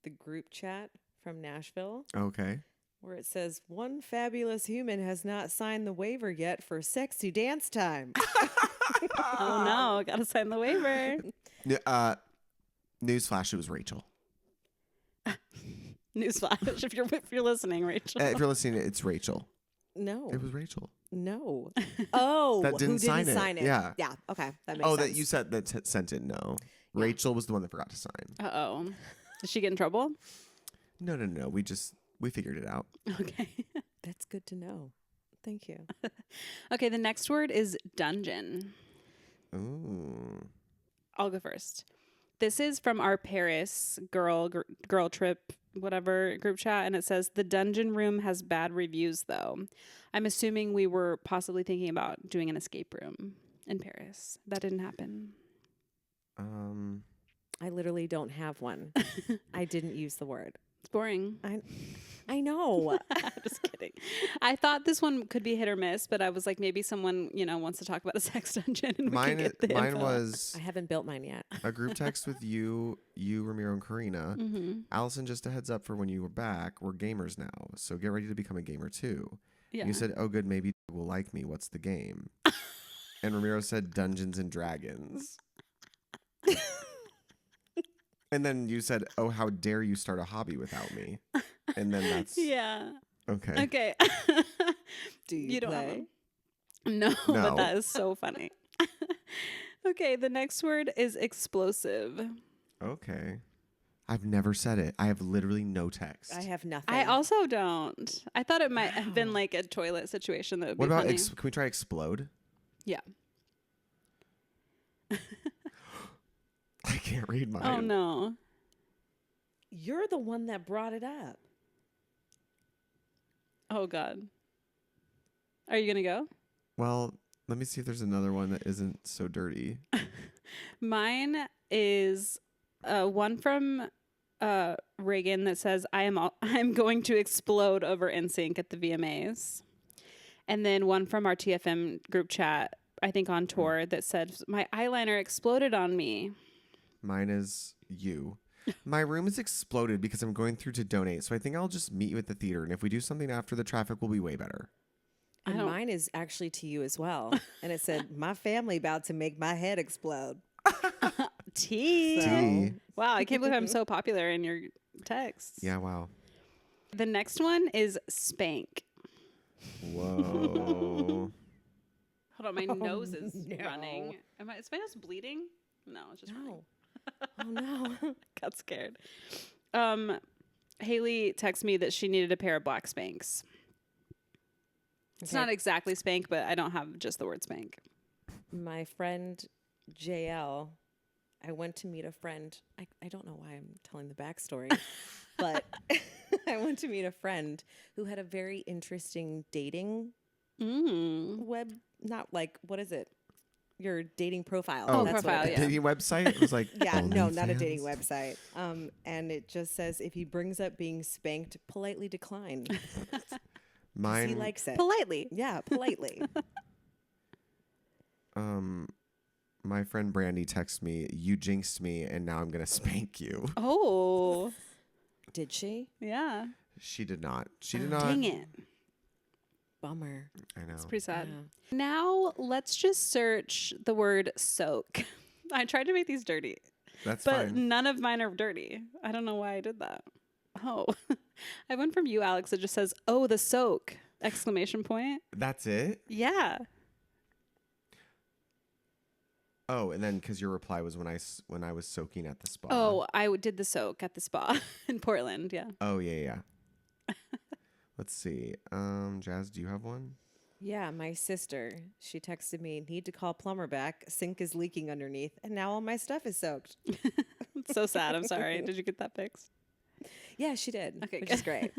the group chat from Nashville, Okay. where it says, one fabulous human has not signed the waiver yet for sexy dance time. Oh, no. Gotta sign the waiver. Newsflash, it was Rachel. Newsflash, if you're listening, Rachel. If you're listening, it's Rachel. No. It was Rachel. No. Oh, That didn't who sign didn't it. sign it? Yeah. Yeah. Okay. That makes Oh, sense. that you said that sent it. No. Yeah. Rachel was the one that forgot to sign. Uh-oh. Did she get in trouble? No. We figured it out. Okay. That's good to know. Thank you. Okay, the next word is dungeon. Ooh. I'll go first. This is from our Paris girl trip, whatever group chat, and it says the dungeon room has bad reviews though. I'm assuming we were possibly thinking about doing an escape room in Paris. That didn't happen. I literally don't have one. I didn't use the word. It's boring. I know. I'm just kidding. I thought this one could be hit or miss, but I was like, maybe someone, wants to talk about a sex dungeon and we can get the Mine info. was I haven't built mine yet. a group text with you, Ramiro, and Karina. Mm-hmm. Allison, just a heads up for when you were back, we're gamers now, so get ready to become a gamer too. Yeah. You said, oh good, maybe will like me. What's the game? And Ramiro said Dungeons and Dragons. And then you said, oh, how dare you start a hobby without me? And then that's... Yeah. Okay. Okay. Do you don't have play? No, No. but that is so funny. Okay, the next word is explosive. Okay. I've never said it. I have literally no text. I have nothing. I also don't. I thought it might have been Wow. like a toilet situation that would What be about, funny. can we try explode? Yeah. I can't read mine. Oh, no. You're the one that brought it up. Oh, God. Are you going to go? Well, let me see if there's another one that isn't so dirty. Mine is one from Reagan that says, I'm going to explode over NSYNC at the VMAs. And then one from our TFM group chat, I think on tour, that said, my eyeliner exploded on me. Mine is you. My room is exploded because I'm going through to donate, so I think I'll just meet you at the theater, and if we do something after the traffic, will be way better. And mine is actually to you as well. And it said, my family about to make my head explode. Tea. Tea. Wow, I can't believe I'm so popular in your texts. Yeah, wow. The next one is spank. Whoa. Hold on, my nose is no. running. Is my nose bleeding? No, it's just running. No. Oh, no. Got scared. Haley texted me that she needed a pair of black Spanx. It's Okay. not exactly spank, but I don't have just the word spank. My friend JL, I went to meet a friend. I don't know why I'm telling the backstory, but I went to meet a friend who had a very interesting dating web, not like, what is it? Your dating profile. Oh, That's what profile, it is. yeah. Dating website? It was like, Yeah, no, not a OnlyFans? dating website. And it just says, if he brings up being spanked, politely decline. 'Cause Mine, he likes it. Politely. Yeah, politely. my friend Brandy texts me, you jinxed me, and now I'm going to spank you. Oh, Did she? yeah. She did not. She did not. Dang it. Bummer. I know. It's pretty sad. Yeah. Now let's just search the word soak. I tried to make these dirty, That's but fine. none of mine are dirty. I don't know why I did that. Oh, I went from you, Alex. It just says, "Oh, the soak!" Exclamation point. That's it? Yeah. Oh, and then because your reply was when I was soaking at the spa. Oh, I did the soak at the spa in Portland. Yeah. Oh, yeah. Let's see. Jazz, do you have one? Yeah, my sister, she texted me, need to call plumber back. Sink is leaking underneath, and now all my stuff is soaked. It's so sad. I'm sorry. Did you get that fixed? Yeah, she did, Okay, which good. is great.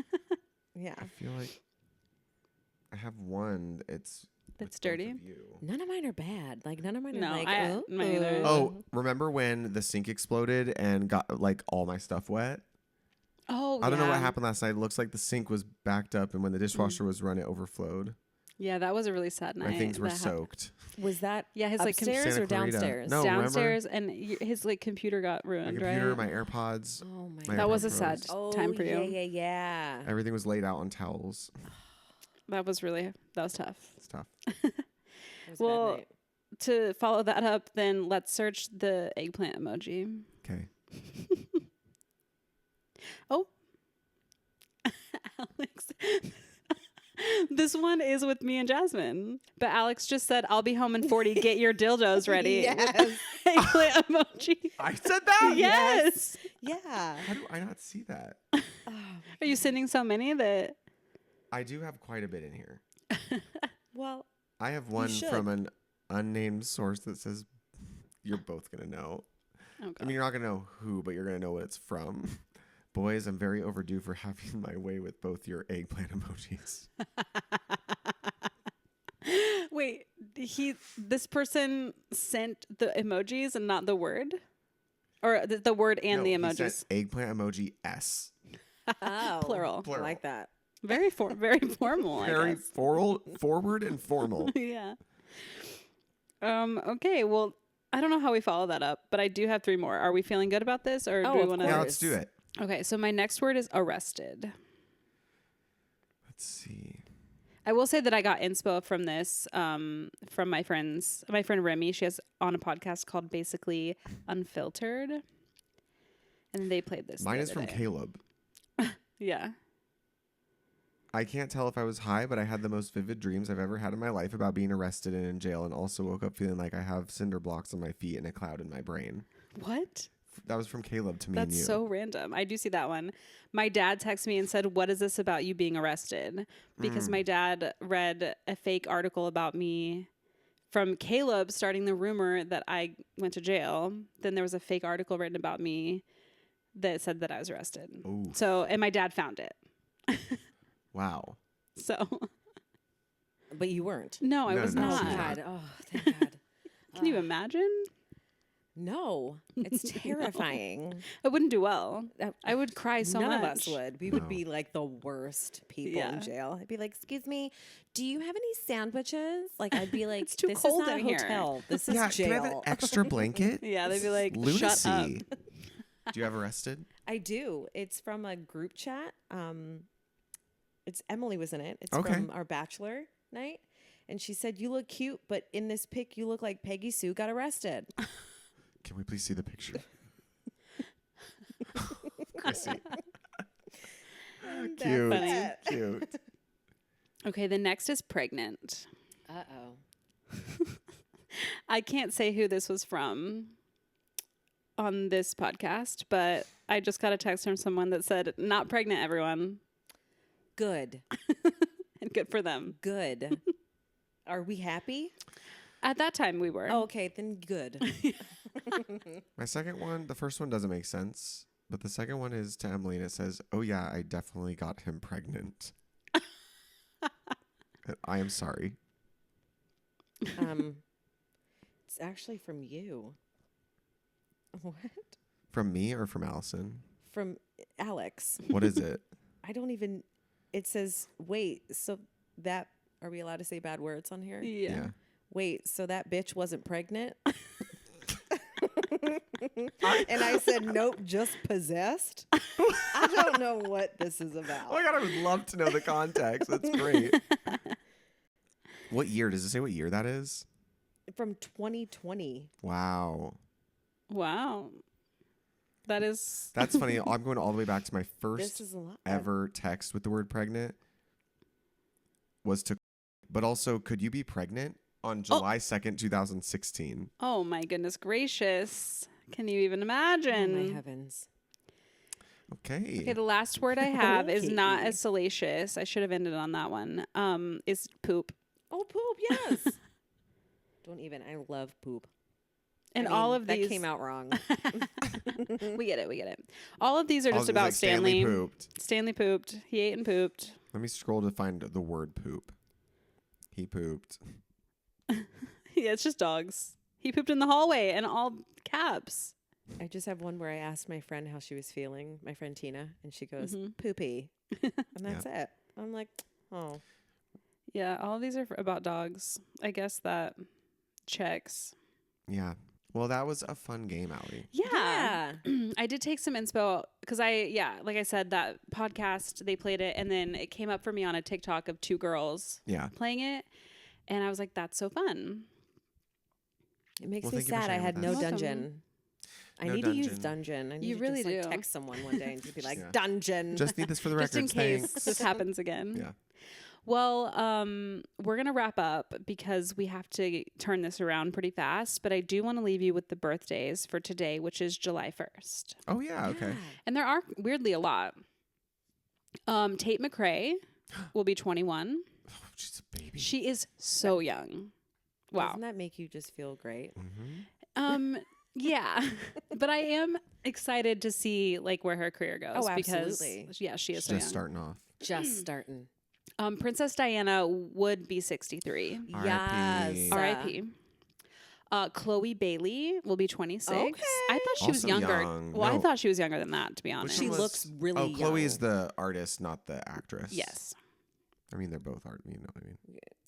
Yeah. I feel like I have one. It's with That's both dirty. of you. None of mine are bad. Like, none of mine No, are like, mine either. Oh, remember when the sink exploded and got like all my stuff wet? Oh, I don't know what yeah. happened last night. It looks like the sink was backed up, and when the dishwasher was run, it overflowed. Yeah, that was a really sad night. My things were that happened. soaked. Was that Yeah, his like upstairs Santa or Clarita. downstairs? No, remember? downstairs, and his like computer got My ruined. computer, right? my AirPods, Oh, my my God. That was a AirPod sad Pros. time for you. Yeah. Everything was laid out on towels. That was tough. It's tough. It was a bad Well, night. To follow that up, then let's search the eggplant emoji. Okay. Oh, Alex. This one is with me and Jasmine. But Alex just said, I'll be home in 40. Get your dildos ready. Yes. Eggplant emoji. I said that? Yes. Yeah. How do I not see that? Are you sending so many that... I do have quite a bit in here. Well, I have one should. from an unnamed source that says you're both going to know. Oh, I mean, you're not going to know who, but you're going to know what it's from. Boys, I'm very overdue for having my way with both your eggplant emojis. Wait, this person sent the emojis and not the word? Or the word and the He emojis? sent eggplant emoji S. oh, Plural. I like that. Very formal, I Very guess. forward and formal. Yeah. Okay, well, I don't know how we follow that up, but I do have 3 more. Are we feeling good about this, or do we of want to? Yeah, let's do it. Okay, so my next word is arrested. Let's see. I will say that I got inspo from this from my friends. My friend Remy, she has on a podcast called Basically Unfiltered, and they played this. Mine the is other from day. Caleb. Yeah. I can't tell if I was high, but I had the most vivid dreams I've ever had in my life about being arrested and in jail, and also woke up feeling like I have cinder blocks on my feet and a cloud in my brain. What? That was from Caleb to me and you. That's so random. I do see that one. My dad texted me and said, "What is this about you being arrested?" Because my dad read a fake article about me from Caleb starting the rumor that I went to jail. Then there was a fake article written about me that said that I was arrested. Ooh. So, and my dad found it. Wow. So, But you weren't. no, I No, was no, not. she's not. God. Oh, thank God. Can you imagine? No, it's terrifying. I wouldn't do well. I would cry so None much. of us would. We would be like the worst people Yeah. in jail. I'd be like, "Excuse me, do you have any sandwiches?" Like, I'd be like, It's too "This cold is not in a here." hotel. This is Yeah, jail." can I have an extra blanket? Yeah, they'd be like, Lunacy. "Shut up." Do you have arrested? I do. It's from a group chat. It's Emily was in it. It's Okay. from our bachelor night. And she said, "You look cute, but in this pic, you look like Peggy Sue got arrested." Can we please see the picture? Chrissy. Cute. funny. Cute. Okay, the next is pregnant. Uh-oh. I can't say who this was from on this podcast, but I just got a text from someone that said, "Not pregnant, everyone." Good. And good for them. Good. Are we happy? At that time, we were. Oh, okay, then good. My second one, the first one doesn't make sense, but the second one is to Emily and it says, "Oh yeah, I definitely got him pregnant." I am sorry. It's actually from you. What? From me or from Allison? From Alex. What is it? I don't even. It says, "Wait, so that are we allowed to say bad words on here?" Yeah. Wait, so that bitch wasn't pregnant? And I said, "Nope, just possessed." I don't know what this is about. Oh my God, I would love to know the context. That's great. What year? Does it say what year that is? From 2020. Wow. Wow. That is. That's funny. I'm going all the way back to my This first is a lot. ever text with the word pregnant was to, but also, could you be pregnant on July 2nd, 2016? Oh my goodness gracious. Can you even Oh imagine? my heavens. Okay. Okay, the last word I have is not Okay. as salacious. I should have ended on that one. Is poop. Oh, poop, yes. Don't even. I love poop. And I mean, all of that these came out wrong. we get it. All of these are All just of it was about like Stanley. pooped. Stanley pooped. He ate and pooped. Let me scroll to find the word poop. He pooped. Yeah, it's just dogs. He pooped in the hallway and all caps. I just have one where I asked my friend how she was feeling, my friend Tina, and she goes, Mhm. "Poopy." And that's it. I'm like, oh. Yeah, all of these are about dogs. I guess that checks. Yeah. Well, that was a fun game, Allie. Yeah. I did take some inspo because like I said, that podcast, they played it and then it came up for me on a TikTok of 2 girls Yeah. playing it. And I was like, that's so fun. It makes Well, me thank you for sad I sharing had with no us. Welcome. dungeon. I No need to use dungeon. dungeon. I need You to really just, do. text someone one day and just be like, Yeah. dungeon. Just need this for the Just records. in case Thanks. this happens again. Yeah. Well, we're going to wrap up because we have to turn this around pretty fast. But I do want to leave you with the birthdays for today, which is July 1st. Oh, yeah. Okay. And there are weirdly a lot. Tate McRae will be 21. Oh, she's a baby. She is so young. Wow. Doesn't that make you just feel great? Yeah. But I am excited to see like where her career goes. Oh, because, absolutely. yeah, she is She's so just young. starting off. Just starting. Princess Diana would be 63. Yes. R.I.P. Chloe Bailey will be 26. Okay. I thought she was Also younger. young. Well, I No. thought she was younger than that, to be Which honest. She one was- looks really Oh, Chloe young. is the artist, not the actress. Yes. I mean, they're both art. You know what I mean?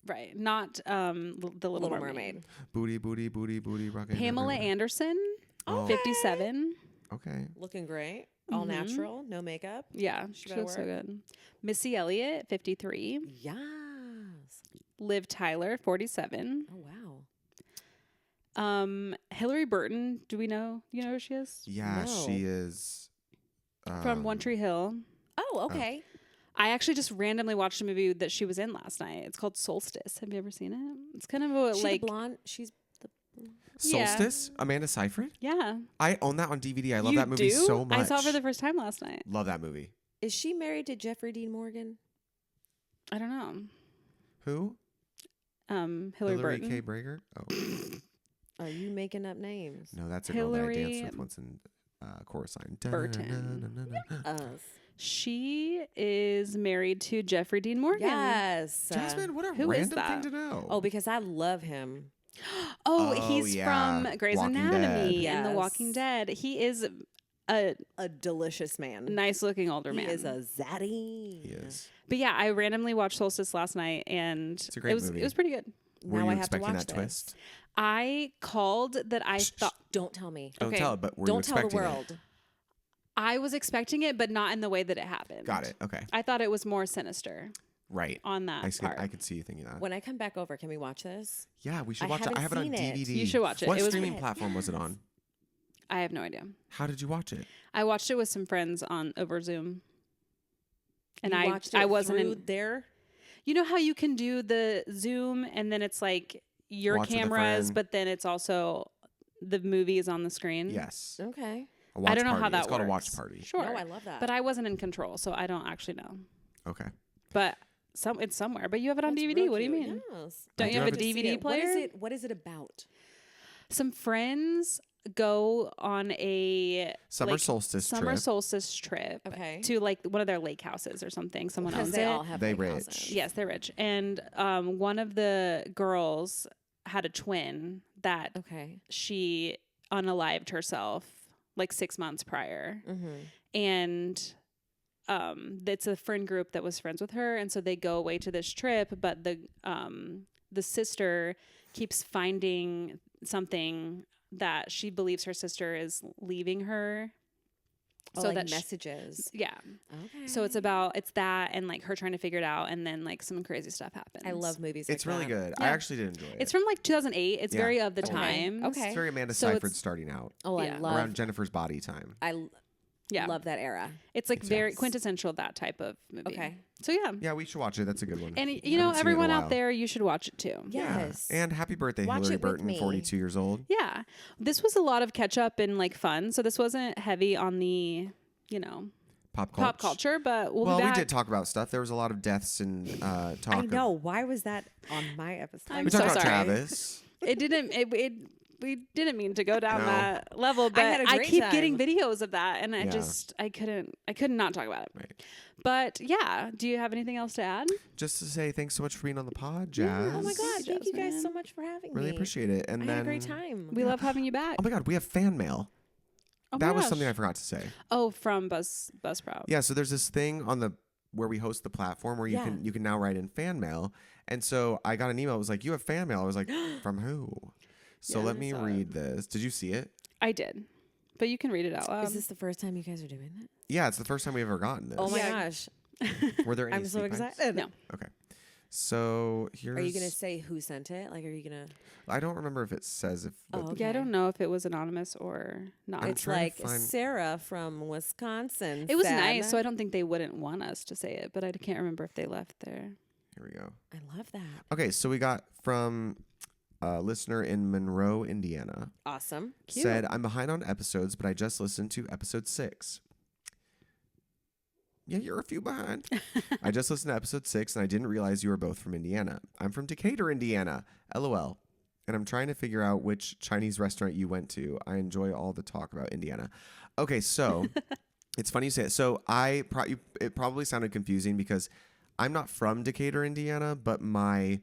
Right. Not the Little Mermaid. Mermaid. Booty, rocking. Pamela everywhere. Anderson, Oh. 57. Okay. Looking great. All natural. No makeup. Yeah, She she better looks so work. good. Missy Elliott, 53. Yes. Liv Tyler, 47. Oh, wow. Hillary Burton, do we know? You know who she is? Yeah, No. she is. From One Tree Hill. Oh, okay. I actually just randomly watched a movie that she was in last night. It's called Solstice. Have you ever seen it? It's kind of a She like the blonde. She's the. Yeah. Solstice. Amanda Seyfried. yeah. I own that on DVD. I love You that movie do? so much. I saw it for the first time last night. Love that movie. Is she married to Jeffrey Dean Morgan? I don't know. Who? Hillary Burton. K. Brager. Oh Are you making up names? no, that's a girl that I danced Hillary with once in Coruscant. Burton. Us. She is married to Jeffrey Dean Morgan. Yes. Jasmine, what a who is random that? thing to know. Oh, because I love him. Oh, Oh, he's yeah. from Grey's Walking Anatomy Dead. and The Yes. Walking Dead. He is a A delicious man. nice looking older He man. is a zaddy. he is. But yeah, I randomly watched Solstice last night and a great it was movie. it was pretty good. Were Now you I have to expecting watch that this. twist? I called that I thought Don't tell me. Don't Okay. tell it, but were you Don't tell the expecting it? world. I was expecting it, but not in the way that it happened. Got it. Okay. I thought it was more sinister Right. on that part. I could see you thinking that. When I come back over, can we watch this? Yeah, we should I watch it. I have haven't it on seen it. DVD. You should watch it. What It was streaming good. platform was it on? I have no idea. How did you watch it? I watched it with some friends on over Zoom. And You I watched it I wasn't through in there. You know how you can do the Zoom and then it's like your Watch with a cameras, friend. but then it's also the movie is on the screen? Yes. Okay. A watch I don't know party. how that It's called a watch works. party. Sure. No, I love that. But I wasn't in control, so I don't actually know. Okay. But it's somewhere. But you have it on That's DVD. real What do you cute. mean? Yes. Don't I you do have a have a DVD player? What is it about? Some friends go on a Summer like, solstice summer trip. solstice trip Okay. to like one of their lake houses or something. Someone Because owns they it. all have They big rich. houses. Yes, they're rich. And one of the girls had a twin that Okay. she unalived herself like 6 months prior. Mm-hmm. And it's a friend group that was friends with her, and so they go away to this trip, but the sister keeps finding something that she believes her sister is leaving her. Oh, so like that messages. yeah. Okay. So it's that and like her trying to figure it out, and then like some crazy stuff happens. I love movies. It's like really that. good. I Yeah. actually did enjoy it. It's from like 2008. It's Yeah. very of the Okay. times. Okay. It's very Amanda So Seyfried it's- starting out Oh, Yeah. I love. around Jennifer's body time. Yeah. love that era. It's like very Yes. quintessential that type of movie. Okay. So yeah. Yeah, we should watch it. That's a good one. And you Haven't know, seen it in a everyone out while. there, you should watch it too. Yeah. Yes. And happy birthday, Watch Hillary it with Burton, me. 42 years old. Yeah. This was a lot of catch up and like fun. So this wasn't heavy on the, Pop culture, but we'll Well, be we back. did talk about stuff. There was a lot of deaths and talk. I know. Why was that on my episode? I'm We so talked about sorry. Travis. We didn't mean to go down No. that level, but had a I great keep time. getting videos of that and Yeah. I could not talk about it. Right. But yeah, do you have anything else to add? Just to say thanks so much for being on the pod, Yeah. Jazz. Oh my God! Thank you guys Jasmine. so much for having Really me. appreciate it. And I then had a great time. We love having you back. Oh my God, we have fan mail. Oh my That was gosh. something I forgot to say. Oh, from Buzzsprout. Yeah, so there's this thing on the where we host the platform where Yeah. you can now write in fan mail. And so I got an email. It was like, "You have fan mail." I was like, "From who?" So Yeah, let I me saw read this. Did you see it? I did. But you can read it out loud. Is this the first time you guys are doing that? Yeah, it's the first time we've ever gotten this. Oh my Yeah. gosh! Were there any I'm so speak pipes? excited. No. Okay. So here's. Are you gonna say who sent it? Like, are you gonna? I don't remember if it says if. Oh, what- okay. Yeah, I don't know if it was anonymous or not. I'm It's trying to like find- Sarah from Wisconsin. It was said- nice, so I don't think they wouldn't want us to say it, but I can't remember if they left there. Here we go. I love that. Okay, so we got from a listener in Monroe, Indiana. Awesome. Cute. Said, I'm behind on episodes, but I just listened to episode 6. Yeah, you're a few behind. I just listened to episode 6, and I didn't realize you were both from Indiana. I'm from Decatur, Indiana. LOL. And I'm trying to figure out which Chinese restaurant you went to. I enjoy all the talk about Indiana. Okay, so it's funny you say it. So it probably sounded confusing because I'm not from Decatur, Indiana, but my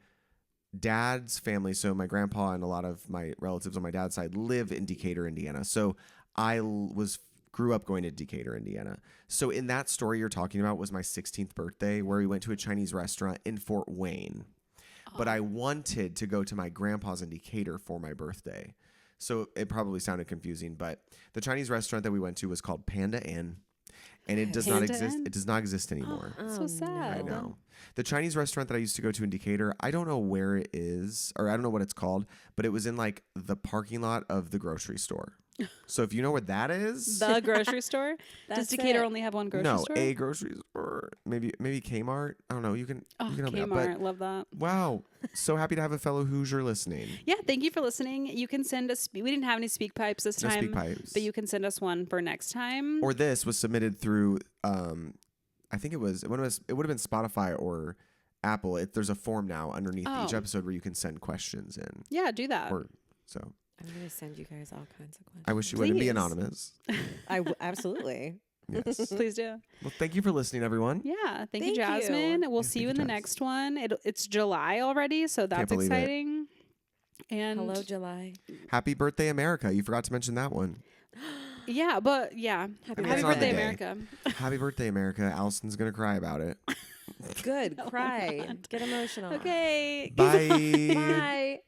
dad's family, so my grandpa and a lot of my relatives on my dad's side live in Decatur, Indiana. So I grew up going to Decatur, Indiana. So in that story you're talking about was my 16th birthday where we went to a Chinese restaurant in Fort Wayne. But I wanted to go to my grandpa's in Decatur for my birthday. So it probably sounded confusing, but the Chinese restaurant that we went to was called Panda Inn. And it does not Panda exist. Inn? It does not exist anymore. So sad. I know. The Chinese restaurant that I used to go to in Decatur, I don't know where it is, or I don't know what it's called, but it was in like the parking lot of the grocery store. So if you know what that is, The grocery store? Does That's Decatur it. only have one grocery no, store? a grocery store, maybe Kmart. I don't know. You can Oh, help me out. Kmart. Love that. But wow, so happy to have a fellow Hoosier listening. Yeah, thank you for listening. You can send us. We didn't have any speak pipes this No time, speak pipes. but you can send us one for next time. Or this was submitted through. I think it would have been Spotify or Apple. There's a form now underneath each Oh. episode where you can send questions in. Yeah, do that. Or so. I'm gonna send you guys all kinds of questions. I wish you wouldn't be Please. anonymous. Absolutely. Yes. Please do. Well, thank you for listening, everyone. Yeah, thank you, Thank you. Jasmine. We'll Yeah, see thank you you, in the Jas. next one. It's July already, so that's believe it. exciting. And Hello, July. Happy birthday, America. You forgot to mention that one. yeah, but yeah, Happy I mean, happy it's not birthday, the day. America. Happy birthday, America. Allison's going to cry about it. Good. Cry. Get emotional. Okay. Bye. Bye.